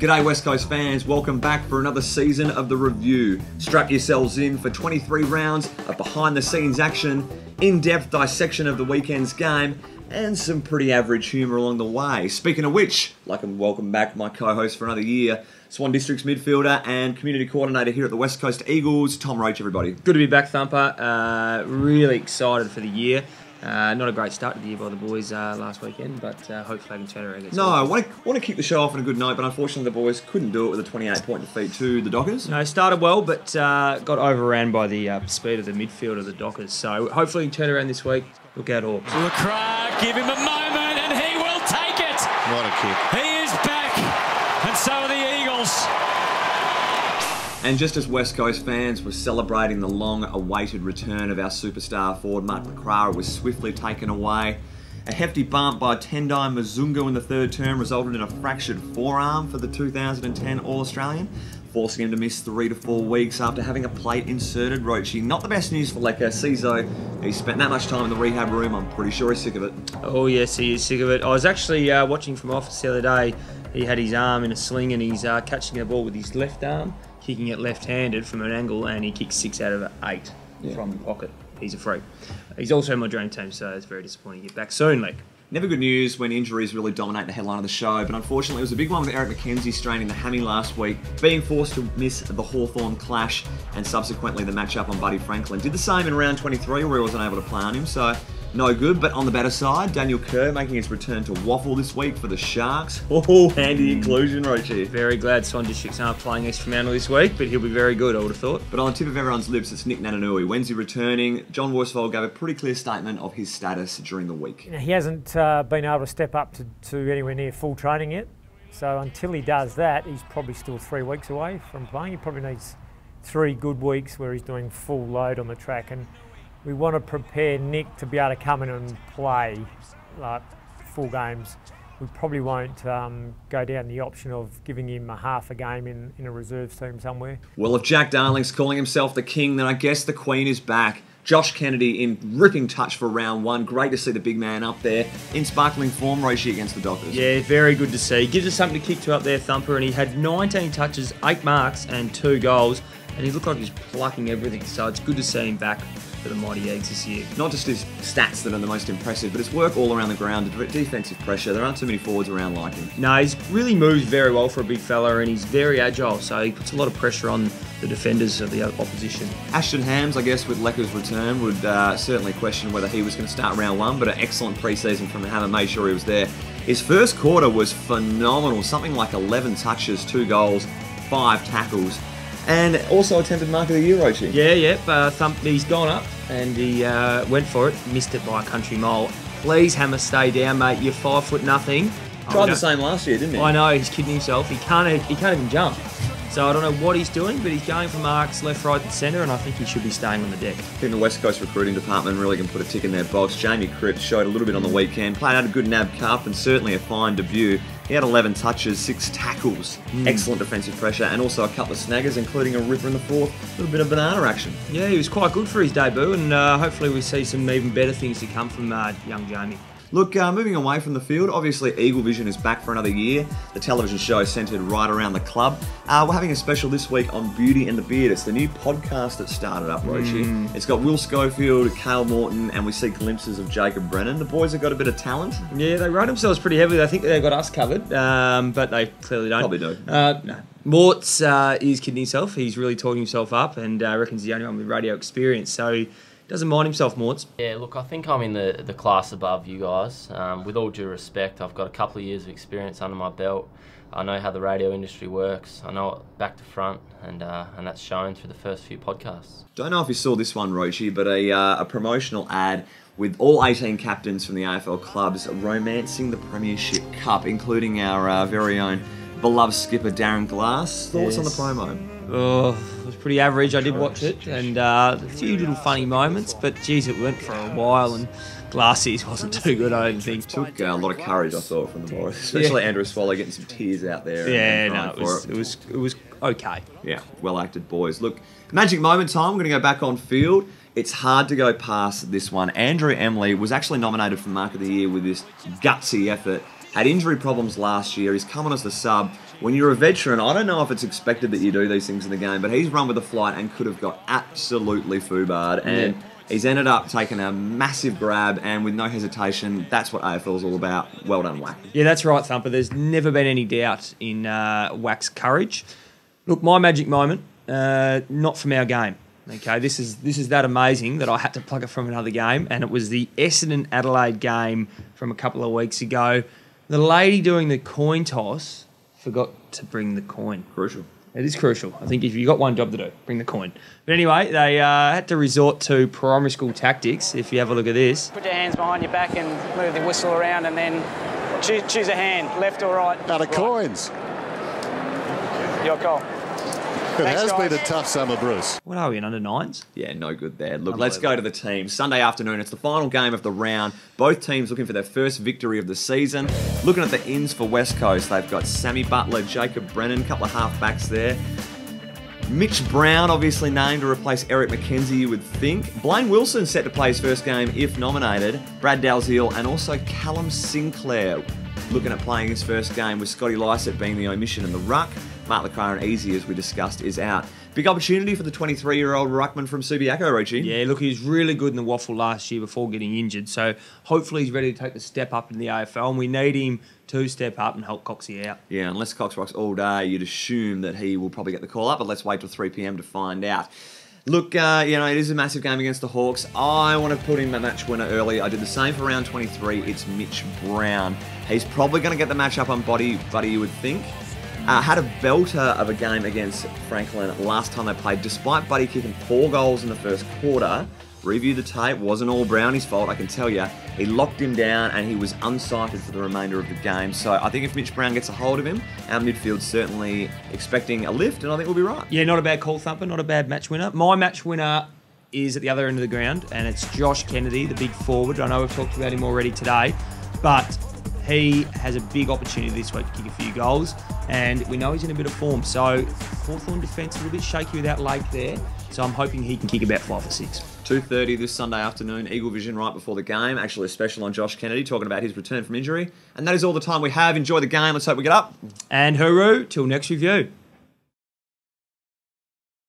G'day West Coast fans, welcome back for another season of The Review. Strap yourselves in for 23 rounds of behind the scenes action, in-depth dissection of the weekend's game, and some pretty average humour along the way. Speaking of which, I'd like to welcome back my co-host for another year, Swan District's midfielder and community coordinator here at the West Coast Eagles, Tom Roach, everybody. Good to be back, Thumper. Really excited for the year. Not a great start to the year by the boys last weekend, but hopefully I can turn around. No, I want to kick the show off on a good note, but unfortunately the boys couldn't do it with a 28-point defeat to the Dockers. No, started well, but got overran by the speed of the midfield of the Dockers. So hopefully we can turn around this week. Look out, Hawks. Lacroix, give him a moment and he will take it. What a kick. He is back, and so are the Eagles. And just as West Coast fans were celebrating the long-awaited return of our superstar forward, Mark Lacroix was swiftly taken away. A hefty bump by Tendai Mzungu in the third term resulted in a fractured forearm for the 2010 All-Australian, forcing him to miss 3 to 4 weeks after having a plate inserted. Roachy, not the best news for Lecker. Cizo, he spent that much time in the rehab room. I'm pretty sure he's sick of it. Oh yes, he is sick of it. I was actually watching from office the other day. He had his arm in a sling and he's catching the ball with his left arm, kicking it left-handed from an angle, and he kicked 6 out of 8 from the pocket. He's a freak. He's also in my dream team, so it's very disappointing to get back soon, Leck. Never good news when injuries really dominate the headline of the show, but unfortunately it was a big one with Eric McKenzie straining the hammy last week, being forced to miss the Hawthorn clash and subsequently the matchup on Buddy Franklin. Did the same in round 23 where he wasn't able to play on him, so no good. But on the better side, Daniel Kerr making his return to Waffle this week for the Sharks. Oh, handy inclusion, Roachy. Very glad Swan Districts aren't playing East Fremantle this week, but he'll be very good, I would have thought. But on the tip of everyone's lips, it's Nick Nananui. When's he returning? John Worsfold gave a pretty clear statement of his status during the week. He hasn't been able to step up to anywhere near full training yet. So until he does that, he's probably still 3 weeks away from playing. He probably needs 3 good weeks where he's doing full load on the track. And we want to prepare Nick to be able to come in and play like full games. We probably won't go down the option of giving him a half a game in a reserves team somewhere. Well, if Jack Darling's calling himself the king, then I guess the queen is back. Josh Kennedy in ripping touch for round 1. Great to see the big man up there in sparkling form, Roshi, against the Dockers. Yeah, very good to see. Gives us something to kick to up there, Thumper, and he had 19 touches, 8 marks and 2 goals, and he looked like he's plucking everything, so it's good to see him back for the Mighty Eggs this year. Not just his stats that are the most impressive, but his work all around the ground, defensive pressure. There aren't too many forwards around like him. No, he's really moves very well for a big fella, and he's very agile, so he puts a lot of pressure on the defenders of the opposition. Ashton Hams, I guess, with Lecker's return, would certainly question whether he was going to start round 1, but an excellent pre-season from the Hammer made sure he was there. His first quarter was phenomenal, something like 11 touches, 2 goals, 5 tackles. And also attempted Mark of the Year, Roachy. Yeah, he's gone up and he went for it, missed it by a country mile. Please, Hammer, stay down, mate. You're 5'0". Tried the same last year, didn't he? I know, he's kidding himself. He can't even jump. So I don't know what he's doing, but he's going for marks left, right and centre, and I think he should be staying on the deck. I think the West Coast recruiting department really can put a tick in their box. Jamie Cripps showed a little bit on the weekend, played out a good NAB Cup and certainly a fine debut. He had 11 touches, 6 tackles, excellent defensive pressure, and also a couple of snaggers, including a ripper in the fourth. A little bit of banana action. Yeah, he was quite good for his debut, and hopefully we see some even better things to come from young Jamie. Look, moving away from the field, obviously Eagle Vision is back for another year. The television show centred right around the club. We're having a special this week on Beauty and the Beard. It's the new podcast that started up, Roachy. It's got Will Schofield, Cale Morton, and we see glimpses of Jacob Brennan. The boys have got a bit of talent. Yeah, they rate themselves pretty heavily. I think they've got us covered, but they clearly don't. Probably do. No. Mort's is kidding himself. He's really talking himself up and reckons he's the only one with radio experience. So doesn't mind himself, Morts. Yeah, look, I think I'm in the class above you guys. With all due respect, I've got a couple of years of experience under my belt. I know how the radio industry works. I know it back to front, and that's shown through the first few podcasts. Don't know if you saw this one, Roachy, but a promotional ad with all 18 captains from the AFL clubs romancing the Premiership Cup, including our very own beloved skipper Darren Glass. Thoughts on the promo? Oh, it was pretty average. I did watch it, and a few little funny moments, but geez, it went for a while, and Glassies wasn't too good, I don't think. Took a lot of courage, I thought, from the boys, especially Andrew Swallow getting some tears out there. Yeah, no, it was okay. Yeah, well acted, boys. Look, magic moment time. We're going to go back on field. It's hard to go past this one. Andrew Emley was actually nominated for Mark of the Year with this gutsy effort. Had injury problems last year. He's come on as the sub. When you're a veteran, I don't know if it's expected that you do these things in the game, but he's run with the flight and could have got absolutely foobarred. And he's ended up taking a massive grab, and with no hesitation, that's what AFL is all about. Well done, Wack. Yeah, that's right, Thumper. There's never been any doubt in Wack's courage. Look, my magic moment, not from our game. Okay, this is that amazing that I had to plug it from another game, and it was the Essendon Adelaide game from a couple of weeks ago. The lady doing the coin toss forgot to bring the coin. Crucial. It is crucial. I think if you've got one job to do, bring the coin. But anyway, they had to resort to primary school tactics. If you have a look at this. Put your hands behind your back and move the whistle around, and then choose a hand, left or right. Out of coins. Your call. It has been a tough summer, Bruce. What are we, in under nines? Yeah, no good there. Look, let's go to the team. Sunday afternoon, it's the final game of the round. Both teams looking for their first victory of the season. Looking at the ins for West Coast, they've got Sammy Butler, Jacob Brennan, a couple of half-backs there. Mitch Brown, obviously named to replace Eric McKenzie, you would think. Blaine Wilson set to play his first game if nominated. Brad Dalziel and also Callum Sinclair looking at playing his first game, with Scotty Lysett being the omission in the ruck. Mark Leclerc and Easy, as we discussed, is out. Big opportunity for the 23-year-old ruckman from Subiaco, Richie. Yeah, look, he was really good in the waffle last year before getting injured, so hopefully he's ready to take the step up in the AFL, and we need him to step up and help Coxie out. Yeah, unless Cox rocks all day, you'd assume that he will probably get the call up, but let's wait till 3 p.m. to find out. Look, it is a massive game against the Hawks. I want to put in the match winner early. I did the same for round 23. It's Mitch Brown. He's probably going to get the match up on Buddy, you would think. Had a belter of a game against Franklin last time they played, despite Buddy kicking 4 goals in the first quarter. Review the tape, wasn't all Brownie's fault, I can tell you. He locked him down and he was unsighted for the remainder of the game. So I think if Mitch Brown gets a hold of him, our midfield's certainly expecting a lift, and I think we'll be right. Yeah, not a bad call, Thumper, not a bad match winner. My match winner is at the other end of the ground, and it's Josh Kennedy, the big forward. I know we've talked about him already today, but he has a big opportunity this week to kick a few goals, and we know he's in a bit of form. So Hawthorn defence a little bit shaky without Lake there, so I'm hoping he can kick about 5 or 6. 2:30 this Sunday afternoon, Eagle Vision right before the game. Actually a special on Josh Kennedy, talking about his return from injury. And that is all the time we have. Enjoy the game. Let's hope we get up. And hooroo, till next review.